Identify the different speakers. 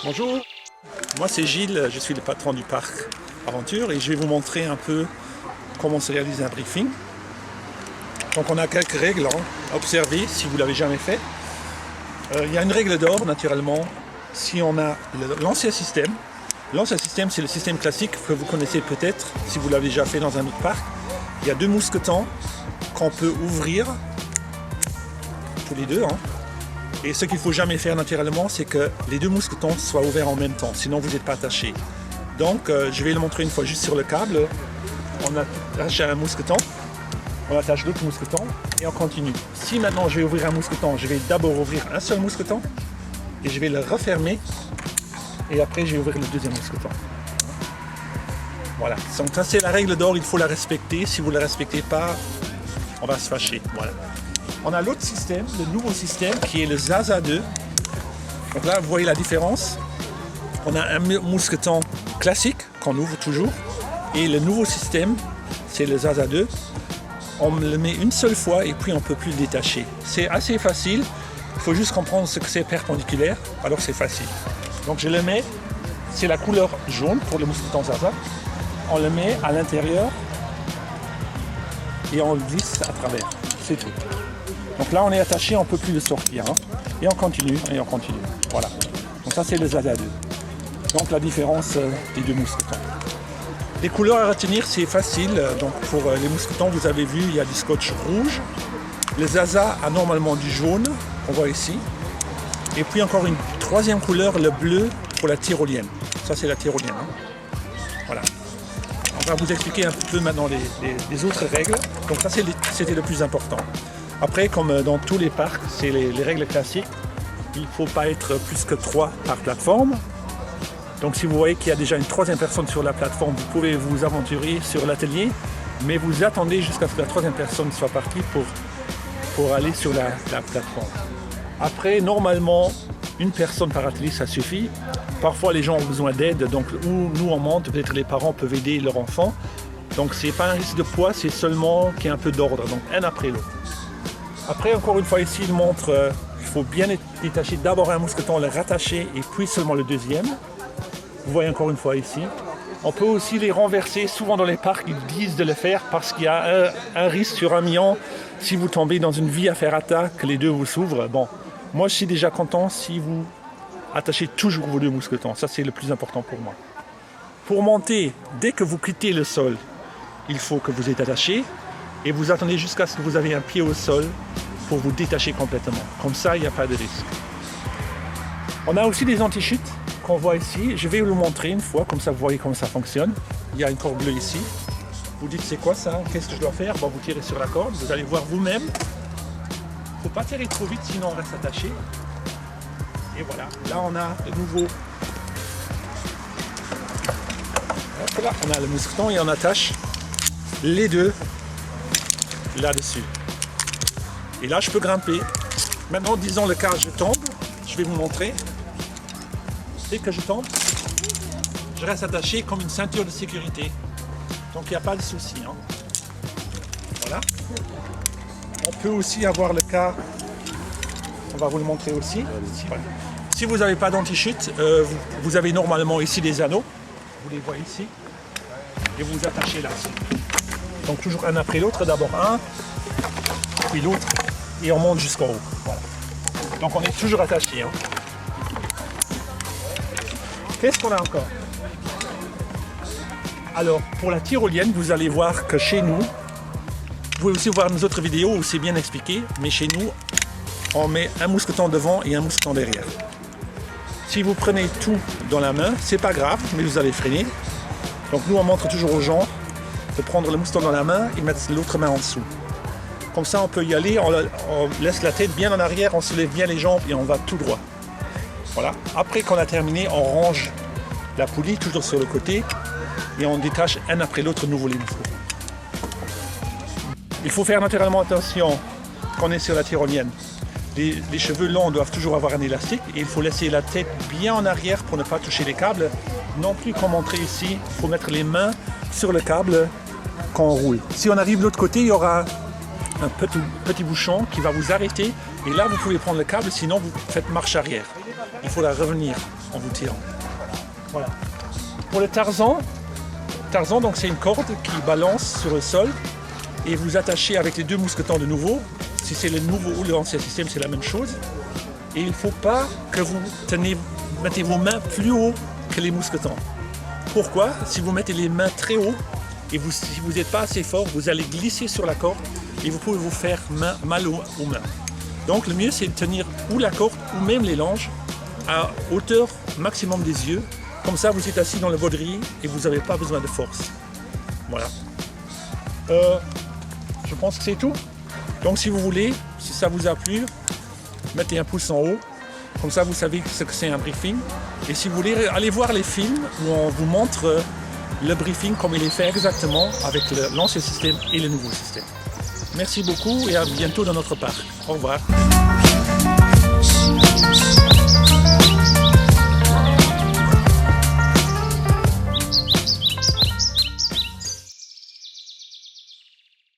Speaker 1: Bonjour, moi c'est Gilles, je suis le patron du parc Aventure et je vais vous montrer un peu comment se réalise un briefing. Donc on a quelques règles à observer si vous ne l'avez jamais fait. Il y a une règle d'or naturellement si on a l'ancien système. L'ancien système c'est le système classique que vous connaissez peut-être si vous l'avez déjà fait dans un autre parc. Il y a deux mousquetons qu'on peut ouvrir tous les deux. Et ce qu'il ne faut jamais faire naturellement, c'est que les deux mousquetons soient ouverts en même temps, sinon vous n'êtes pas attaché. Donc je vais le montrer une fois juste sur le câble. On attache un mousqueton, on attache l'autre mousqueton et on continue. Si maintenant je vais ouvrir un mousqueton, je vais d'abord ouvrir un seul mousqueton et je vais le refermer et après je vais ouvrir le deuxième mousqueton. Voilà, donc ça c'est la règle d'or, il faut la respecter. Si vous ne la respectez pas, on va se fâcher. Voilà. On a l'autre système, le nouveau système qui est le Zaza 2. Donc là, vous voyez la différence. On a un mousqueton classique qu'on ouvre toujours. Et le nouveau système, c'est le Zaza 2. On le met une seule fois et puis on ne peut plus le détacher. C'est assez facile. Il faut juste comprendre ce que c'est perpendiculaire. Alors c'est facile. Donc je le mets, c'est la couleur jaune pour le mousqueton Zaza. On le met à l'intérieur et on le glisse à travers. C'est tout. Donc là on est attaché, on ne peut plus le sortir. Et on continue, et on continue. Voilà. Donc ça c'est le Zaza 2. Donc la différence des deux mousquetons. Les couleurs à retenir c'est facile. Donc pour les mousquetons vous avez vu il y a du scotch rouge. Le Zaza a normalement du jaune, qu'on voit ici. Et puis encore une troisième couleur, le bleu pour la tyrolienne. Ça c'est la tyrolienne. Voilà. On va vous expliquer un peu maintenant les autres règles. Donc ça c'était le plus important. Après, comme dans tous les parcs, c'est les règles classiques. Il ne faut pas être plus que 3 par plateforme. Donc si vous voyez qu'il y a déjà une troisième personne sur la plateforme, vous pouvez vous aventurer sur l'atelier, mais vous attendez jusqu'à ce que la troisième personne soit partie pour aller sur la plateforme. Après, normalement, une personne par atelier, ça suffit. Parfois, les gens ont besoin d'aide, donc où nous on monte, peut-être les parents peuvent aider leur enfant. Donc c'est pas un risque de poids, c'est seulement qu'il y ait un peu d'ordre, donc un après l'autre. Après, encore une fois, ici, il montre qu'il faut bien détacher d'abord un mousqueton, le rattacher et puis seulement le deuxième. Vous voyez encore une fois ici. On peut aussi les renverser. Souvent dans les parcs, ils disent de le faire parce qu'il y a un risque sur 1 million. Si vous tombez dans une via ferrata, que les deux vous s'ouvrent. Bon, moi, je suis déjà content si vous attachez toujours vos deux mousquetons. Ça, c'est le plus important pour moi. Pour monter, dès que vous quittez le sol, il faut que vous êtes attaché. Et vous attendez jusqu'à ce que vous avez un pied au sol pour vous détacher complètement. Comme ça, il n'y a pas de risque. On a aussi des anti-chutes qu'on voit ici. Je vais vous le montrer une fois, comme ça vous voyez comment ça fonctionne. Il y a une corde bleue ici. Vous dites c'est quoi ça? Qu'est-ce que je dois faire? Bon, vous tirez sur la corde, vous allez voir vous-même. Il ne faut pas tirer trop vite, sinon on reste attaché. Et voilà, là on a de nouveau. Hop là, on a le mousqueton et on attache les deux là-dessus. Et là, je peux grimper. Maintenant, disons le cas, je tombe. Je vais vous montrer. Dès que je tombe, je reste attaché comme une ceinture de sécurité. Donc, il n'y a pas de souci. Voilà. On peut aussi avoir le cas, on va vous le montrer aussi. Si vous n'avez pas d'anti-chute, vous avez normalement ici des anneaux. Vous les voyez ici. Et vous vous attachez là-dessus. Donc toujours un après l'autre, d'abord un, puis l'autre, et on monte jusqu'en haut. Voilà. Donc on est toujours attaché. Qu'est-ce qu'on a encore? Alors pour la tyrolienne, vous allez voir que chez nous, vous pouvez aussi voir nos autres vidéos où c'est bien expliqué, mais chez nous, on met un mousqueton devant et un mousqueton derrière. Si vous prenez tout dans la main, c'est pas grave, mais vous allez freiner. Donc nous on montre toujours aux gens de prendre le mousqueton dans la main et mettre l'autre main en dessous. Comme ça on peut y aller, on laisse la tête bien en arrière, on soulève bien les jambes et on va tout droit. Voilà. Après qu'on a terminé, on range la poulie toujours sur le côté et on détache un après l'autre nouveau les mousquetons. Il faut faire naturellement attention quand on est sur la tyrolienne. Les cheveux longs doivent toujours avoir un élastique et il faut laisser la tête bien en arrière pour ne pas toucher les câbles. Non plus comme montrer ici, il faut mettre les mains sur le câble quand on roule. Si on arrive de l'autre côté, il y aura un petit bouchon qui va vous arrêter et là vous pouvez prendre le câble, sinon vous faites marche arrière. il faudra revenir en vous tirant. Voilà. Pour le Tarzan, donc c'est une corde qui balance sur le sol et vous attachez avec les deux mousquetons de nouveau. Si c'est le nouveau ou l'ancien système, c'est la même chose. Et il ne faut pas que vous mettez vos mains plus haut que les mousquetons. Pourquoi? Si vous mettez les mains très haut et si vous n'êtes pas assez fort, vous allez glisser sur la corde et vous pouvez vous faire mal aux mains. Donc le mieux c'est de tenir ou la corde ou même les langes à hauteur maximum des yeux. Comme ça vous êtes assis dans le baudrier et vous n'avez pas besoin de force. Voilà. Je pense que c'est tout. Donc si vous voulez, si ça vous a plu, mettez un pouce en haut. Comme ça vous savez ce que c'est un briefing. Et si vous voulez, allez voir les films où on vous montre le briefing comme il est fait exactement avec l'ancien système et le nouveau système. Merci beaucoup et à bientôt dans notre parc. Au revoir.